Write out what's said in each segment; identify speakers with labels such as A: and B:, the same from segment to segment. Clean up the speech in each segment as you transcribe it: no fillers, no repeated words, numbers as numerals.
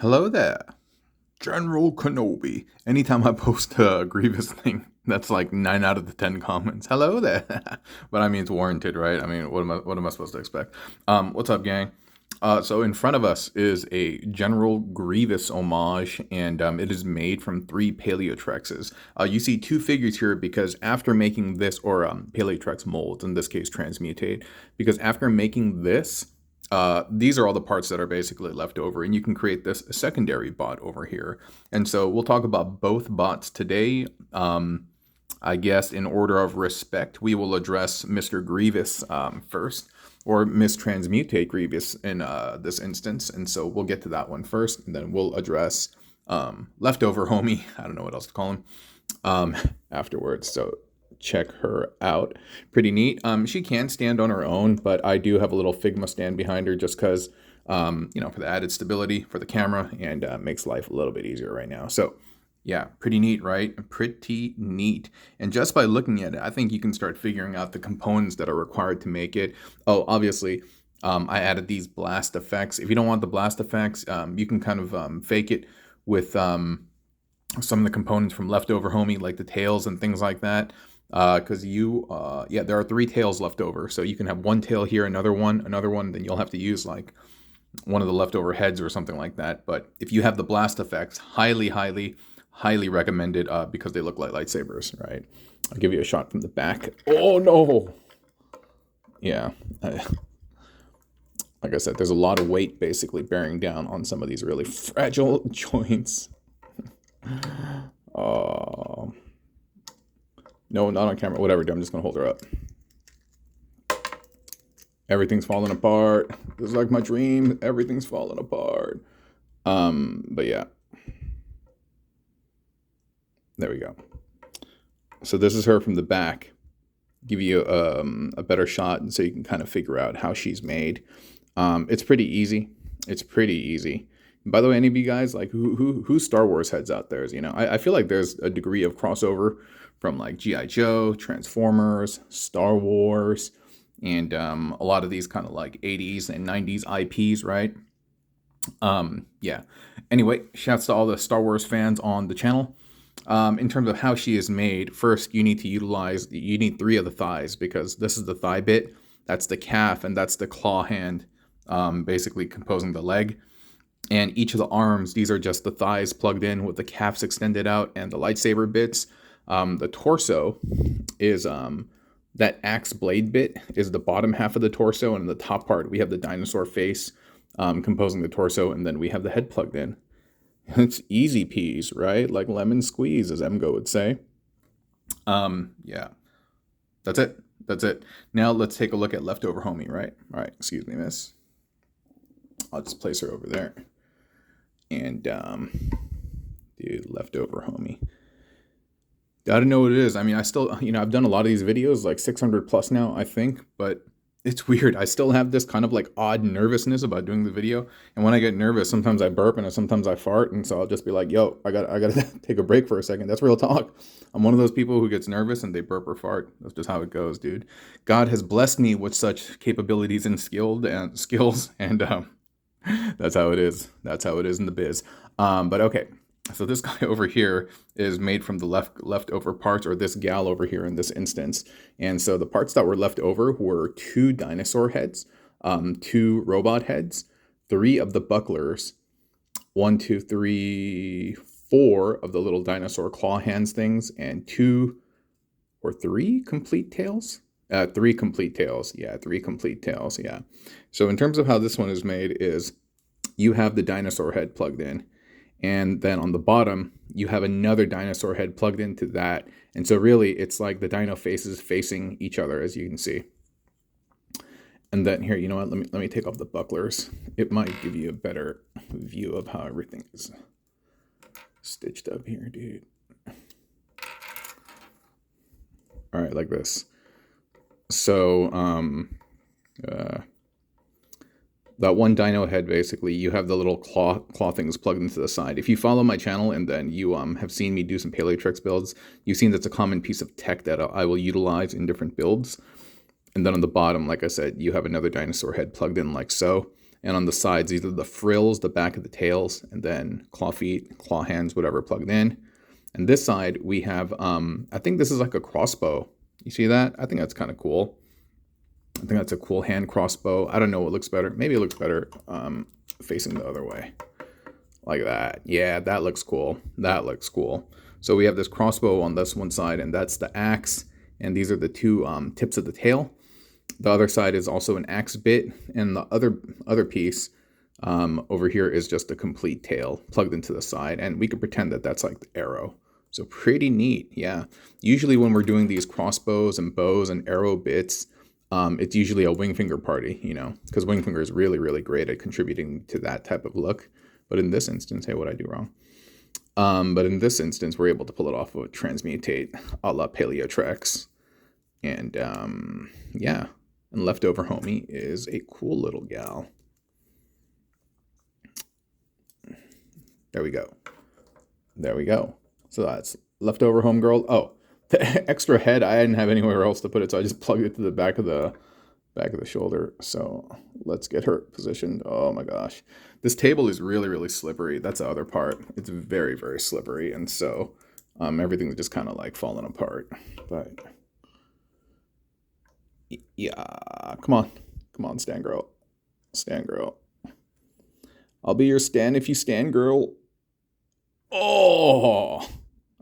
A: Hello there, General Kenobi. Anytime I post a Grievous thing, that's like 9 out of the 10 comments. Hello there. But I mean, it's warranted, right? I mean, what am I supposed to expect? What's up, gang? So in front of us is a General Grievous homage, and it is made from 3 Paleotrexes. You see 2 figures here because after making this, or Paleotrex molds, in this case Transmutate, because after making this, these are all the parts that are basically left over, and you can create this secondary bot over here. And so we'll talk about both bots today. I guess in order of respect, we will address Mr. Grievous first, or Miss Transmutate Grievous in this instance. And so we'll get to that one first, and then we'll address Leftover Homie, I don't know what else to call him, afterwards. So check her out. Pretty neat. She can stand on her own, but I do have a little Figma stand behind her just because, for the added stability for the camera, and makes life a little bit easier right now. So yeah, pretty neat, right? Pretty neat. And just by looking at it, I think you can start figuring out the components that are required to make it. Oh, obviously, I added these blast effects. If you don't want the blast effects, you can kind of fake it with some of the components from Leftover Homie, like the tails and things like that. Because there are 3 tails left over. So you can have one tail here, another one, then you'll have to use like one of the leftover heads or something like that. But if you have the blast effects, highly recommended because they look like lightsabers, right? I'll give you a shot from the back. Oh no! Yeah. Like I said, there's a lot of weight basically bearing down on some of these really fragile joints. No, not on camera. Whatever, dude. I'm just going to hold her up. Everything's falling apart. It's like my dream. Everything's falling apart. But yeah. There we go. So this is her from the back. Give you a better shot so you can kind of figure out how she's made. It's pretty easy. And by the way, any of you guys, like, who's Star Wars heads out there? I feel like there's a degree of crossover from like G.I. Joe, Transformers, Star Wars, and a lot of these kind of like 80s and 90s IPs, right? Yeah. Anyway, shouts to all the Star Wars fans on the channel. In terms of how she is made, first you need 3 of the thighs, because this is the thigh bit, that's the calf, and that's the claw hand, basically composing the leg. And each of the arms, these are just the thighs plugged in with the calves extended out and the lightsaber bits. The torso is that axe blade bit is the bottom half of the torso, and in the top part we have the dinosaur face composing the torso, and then we have the head plugged in. It's easy peas, right? Like lemon squeeze, as Emgo would say. Yeah. That's it. Now let's take a look at Leftover Homie, right? All right, excuse me, miss. I'll just place her over there. And, dude, Leftover Homie. I don't know what it is. I mean, I still, I've done a lot of these videos, like 600 plus now, I think, but it's weird. I still have this kind of like odd nervousness about doing the video. And when I get nervous, sometimes I burp and sometimes I fart. And so I'll just be like, yo, I gotta take a break for a second. That's real talk. I'm one of those people who gets nervous and they burp or fart. That's just how it goes, dude. God has blessed me with such capabilities and skills, and that's how it is. That's how it is in the biz. But okay. So this guy over here is made from the leftover parts, or this gal over here in this instance. And so the parts that were left over were 2 dinosaur heads, 2 robot heads, 3 of the bucklers, 1, 2, 3, 4 of the little dinosaur claw hands things, and 2 or 3 complete tails. 3 complete tails. Yeah, 3 complete tails. Yeah. So in terms of how this one is made is you have the dinosaur head plugged in. And then on the bottom, you have another dinosaur head plugged into that. And so really, it's like the dino faces facing each other, as you can see. And then here, you know what? Let me take off the bucklers. It might give you a better view of how everything is stitched up here, dude. All right, like this. So, that one dino head, basically, you have the little claw things plugged into the side. If you follow my channel and then you have seen me do some Paleotrix builds, you've seen that's a common piece of tech that I will utilize in different builds. And then on the bottom, like I said, you have another dinosaur head plugged in like so. And on the sides, these are the frills, the back of the tails, and then claw feet, claw hands, whatever plugged in. And this side, we have, I think this is like a crossbow. You see that? I think that's kind of cool. I think that's a cool hand crossbow. I don't know what looks better. Maybe it looks better facing the other way. Like that. Yeah, that looks cool. That looks cool. So we have this crossbow on this one side, and that's the axe. And these are the two tips of the tail. The other side is also an axe bit. And the other piece over here is just a complete tail plugged into the side. And we could pretend that that's like the arrow. So pretty neat, yeah. Usually when we're doing these crossbows and bows and arrow bits, it's usually a wing finger party, you know, because wing finger is really, really great at contributing to that type of look. But in this instance, hey, what'd I do wrong? But in this instance, we're able to pull it off of a Transmutate a la Paleotrex. And yeah, and Leftover Homie is a cool little gal. There we go. There we go. So that's Leftover Homegirl. Oh, the extra head, I didn't have anywhere else to put it, so I just plugged it to the back of the shoulder. So let's get her positioned. Oh my gosh. This table is really, really slippery. That's the other part. It's very, very slippery. And so everything's just kind of like falling apart. But yeah, come on. Come on, Stan girl. Stan girl. I'll be your Stan if you stand, girl. Oh,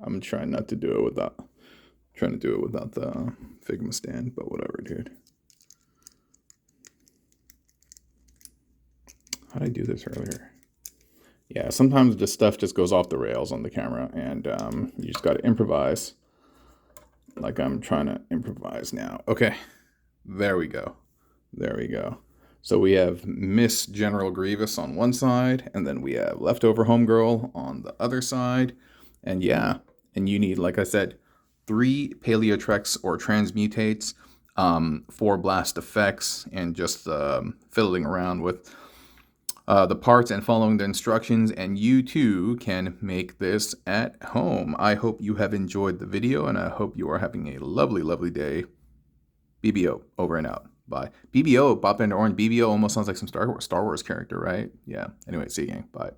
A: I'm trying not to do it without, the Figma stand, but whatever, dude. How did I do this earlier? Yeah, sometimes this stuff just goes off the rails on the camera, and you just got to improvise like I'm trying to improvise now. Okay, there we go. There we go. So we have Miss General Grievous on one side, and then we have Leftover Homegirl on the other side. And yeah, and you need, like I said, 3 Paleotrex or Transmutates, 4 blast effects, and just fiddling around with the parts and following the instructions, and you too can make this at home. I hope you have enjoyed the video, and I hope you are having a lovely, lovely day. BBO, over and out. Bye. BBO, Bop and Orange. BBO almost sounds like some Star Wars character, right? Yeah. Anyway, see you again. Bye.